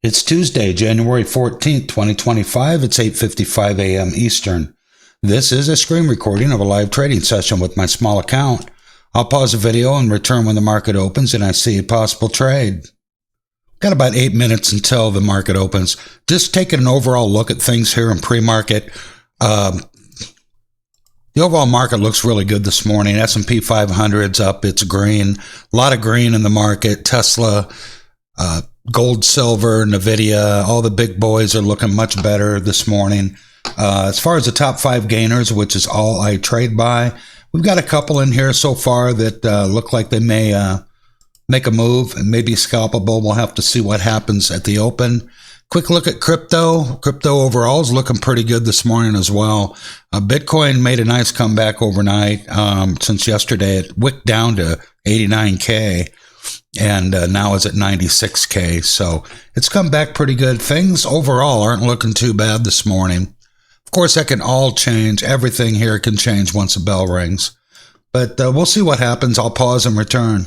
It's Tuesday, January 14th, 2025. It's 8:55 a.m. Eastern. This is a screen recording of a live trading session with my small account. I'll pause the video and return when the market opens and I see a possible trade. Got about 8 minutes until the market opens. Just taking an overall look at things here in pre-market. The overall market looks really good this morning. S&P 500's up. It's green. A lot of green in the market. Tesla, gold, silver, NVIDIA, all the big boys are looking much better this morning. As far as the top 5 gainers, which is all I trade by, we've got a couple in here so far that look like they may make a move and maybe scalpable. We'll have to see what happens at the open. Quick look at crypto. Crypto overall is looking pretty good this morning as well. Bitcoin made a nice comeback overnight. Since yesterday, it wicked down to 89K. And now is at 96K. So it's come back pretty good. Things overall aren't looking too bad this morning. Of course, that can all change. Everything here can change once the bell rings. But we'll see what happens. I'll pause and return.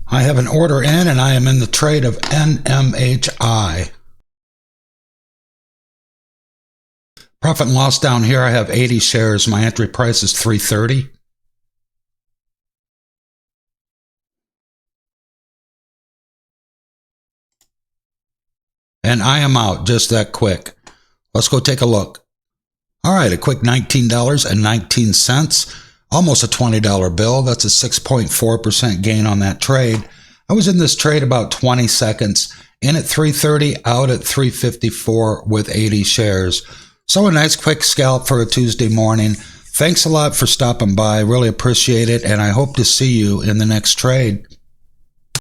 I have an order in and I am in the trade of NMHI. Profit and loss down here, I have 80 shares. My entry price is $3.30. And I am out just that quick. Let's go take a look. All right, a quick $19.19, almost a $20 bill. That's a 6.4% gain on that trade. I was in this trade about 20 seconds, in at $3.30, out at $3.54 with 80 shares. So a nice quick scalp for a Tuesday morning. Thanks a lot for stopping by. Really appreciate it, and I hope to see you in the next trade.